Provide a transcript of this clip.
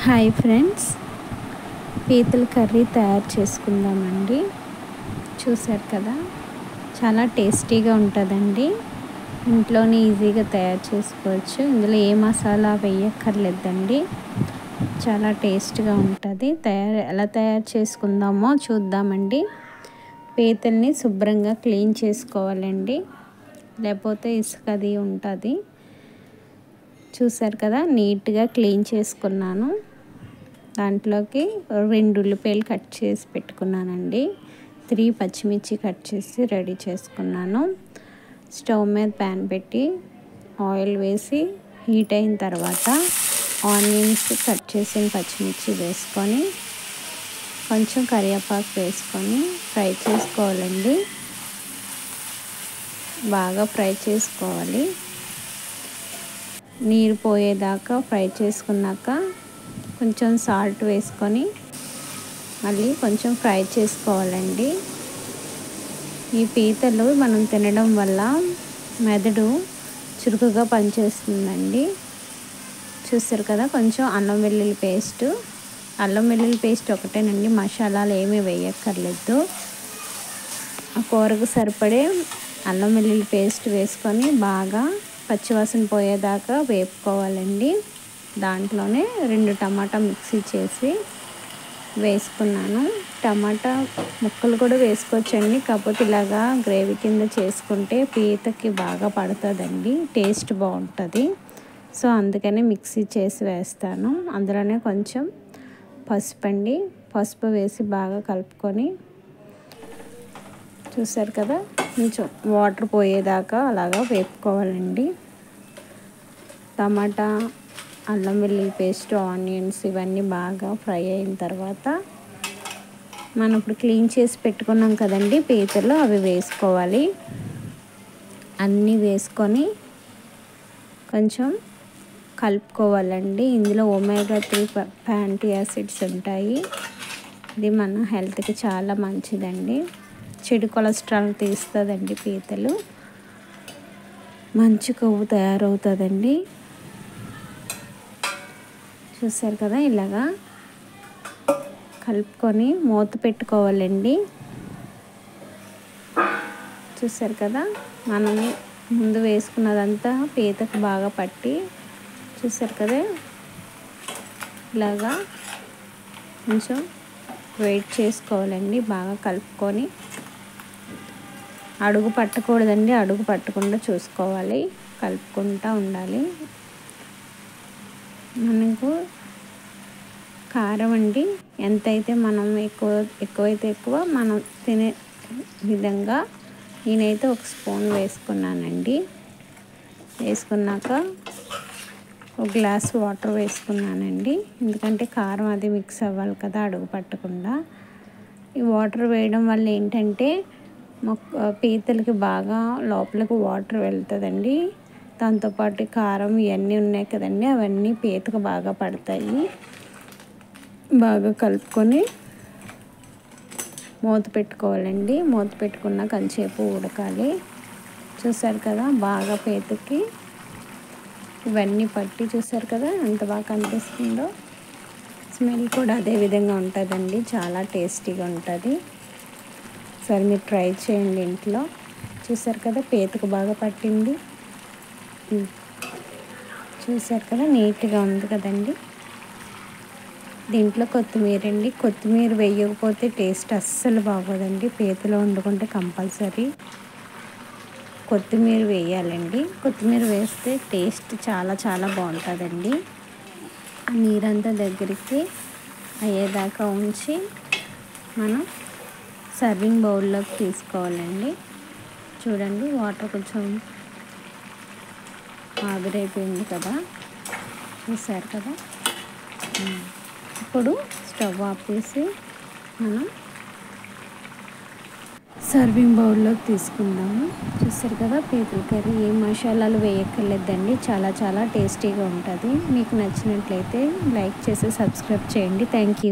Hi friends, పీతల curry తయారు చేసుకుందామండి. చూసారు కదా, చాలా టేస్టీగా ఉంటుందండి. ఇంట్లోనే ఈజీగా తయారు చేసుకోవచ్చు. ఇందులో ఏ మసాలా వేయక్కర్లేదండి. చాలా టేస్ట్గా ఉంటుంది. ఎలా తయారు చేసుకుందామో చూద్దామండి. పీతల్ని శుభ్రంగా క్లీన్ చేసుకోవాలండి, లేకపోతే ఇసుక అది ఉంటుంది. చూసారు కదా, నీట్గా క్లీన్ చేసుకున్నాను. దాంట్లోకి 2 ఉల్లిపాయలు కట్ చేసి పెట్టుకున్నానండి. 3 పచ్చిమిర్చి కట్ చేసి రెడీ చేసుకున్నాను. స్టవ్ మీద ప్యాన్ పెట్టి ఆయిల్ వేసి హీట్ అయిన తర్వాత ఆనియన్స్, కట్ చేసిన పచ్చిమిర్చి వేసుకొని కొంచెం కరివేపాకు వేసుకొని ఫ్రై చేసుకోవాలండి. బాగా ఫ్రై చేసుకోవాలి. నీరు పోయేదాకా ఫ్రై చేసుకున్నాక కొంచెం సాల్ట్ వేసుకొని మళ్ళీ కొంచెం ఫ్రై చేసుకోవాలండి. ఈ పీతలు మనం తినడం వల్ల మెదడు చురుకుగా పనిచేస్తుందండి. చూస్తారు కదా, కొంచెం అల్లం వెల్లుల్లి పేస్ట్ ఒకటేనండి, మసాలాలు ఏమీ వేయక్కర్లేదు. ఆ కూరకు సరిపడే అల్లం వెల్లుల్లి పేస్ట్ వేసుకొని బాగా పచ్చివాసన పోయేదాకా వేపుకోవాలండి. దాంట్లోనే 2 టమాటా మిక్సీ చేసి వేసుకున్నాను. టమాటా ముక్కలు కూడా వేసుకోవచ్చండి, కాకపోతే ఇలాగా గ్రేవీ కింద చేసుకుంటే పీతకి బాగా పడుతుందండి, టేస్ట్ బాగుంటుంది. సో అందుకనే మిక్సీ చేసి వేస్తాను. అందులోనే కొంచెం పసుపు వేసి బాగా కలుపుకొని, చూసారు కదా, కొంచెం వాటర్ పోయేదాకా అలాగా వేపుకోవాలండి. టమాటా, అల్లం వెల్లుల్లి పేస్ట్, ఆనియన్స్ ఇవన్నీ బాగా ఫ్రై అయిన తర్వాత మనం ఇప్పుడు క్లీన్ చేసి పెట్టుకున్నాం కదండి పీతలు, అవి వేసుకోవాలి. అన్నీ వేసుకొని కొంచెం కలుపుకోవాలండి. ఇందులో ఒమేగా 3 ఫ్యాటీ యాసిడ్స్ ఉంటాయి. ఇది మన హెల్త్కి చాలా మంచిదండి. చెడు కొలెస్ట్రాల్ తీస్తుందండి. పీతలు మంచి కొవ్వు తయారవుతుందండి. చూసారు కదా, ఇలాగా కలుపుకొని మూత పెట్టుకోవాలండి. చూసారు కదా, మనం ముందు వేసుకున్నదంతా పీతకు బాగా పట్టి, చూసారు కదా, ఇలాగా కొంచెం వెయిట్ చేసుకోవాలండి. బాగా కలుపుకొని, అడుగు పట్టకూడదండి, అడుగు పట్టకుండా చూసుకోవాలి, కలుపుకుంటూ ఉండాలి. మనకు కారం అండి, ఎంతైతే మనం ఎక్కువైతే ఎక్కువ మనం తినే విధంగా నేనైతే 1 స్పూన్ వేసుకున్నానండి. వేసుకున్నాక 1 గ్లాస్ వాటర్ వేసుకున్నానండి, ఎందుకంటే కారం అది మిక్స్ అవ్వాలి కదా అడుగు పట్టకుండా. ఈ వాటర్ వేయడం వల్ల ఏంటంటే పీతలకి బాగా లోపలికి వాటర్ వెళ్తుందండి. దాంతోపాటు కారం ఇవన్నీ ఉన్నాయి కదండి, అవన్నీ పీతకు బాగా పడతాయి. బాగా కలుపుకొని మూత పెట్టుకోవాలండి. మూత పెట్టుకున్న కొంచెంసేపు ఉడకాలి. చూసారు కదా, బాగా పీతకి ఇవన్నీ పట్టి, చూసారు కదా ఎంత బాగా కనిపిస్తుందో. స్మెల్ కూడా అదే విధంగా ఉంటుందండి, చాలా టేస్టీగా ఉంటుంది. సరే మీరు ట్రై చేయండి ఇంట్లో. చూసారు కదా, పీతకు బాగా పట్టింది. చూసారు కదా, నీట్గా ఉంది కదండి. దీంట్లో కొత్తిమీర అండి, కొత్తిమీర వేయకపోతే టేస్ట్ అస్సలు బాగోదండి. పీతలో వండుకుంటే కంపల్సరీ కొత్తిమీర వేయాలండి. కొత్తిమీర వేస్తే టేస్ట్ చాలా చాలా బాగుంటుందండి. ఆ నీరంతా దగ్గరికి అయ్యేదాకా ఉంచి మనం సర్వింగ్ బౌల్లోకి తీసుకోవాలండి. చూడండి, వాటర్ కొంచెం ఆవిరైపోయింది కదా, చూసారు కదా. ఇప్పుడు స్టవ్ ఆపేసి మనం సర్వింగ్ బౌల్లోకి తీసుకుందాము. చూసారు కదా, పీతల కర్రీ ఏ మసాలాలు వేయక్కర్లేదండి, చాలా చాలా టేస్టీగా ఉంటుంది. మీకు నచ్చినట్లయితే లైక్ చేసి సబ్స్క్రైబ్ చేయండి. Thank you.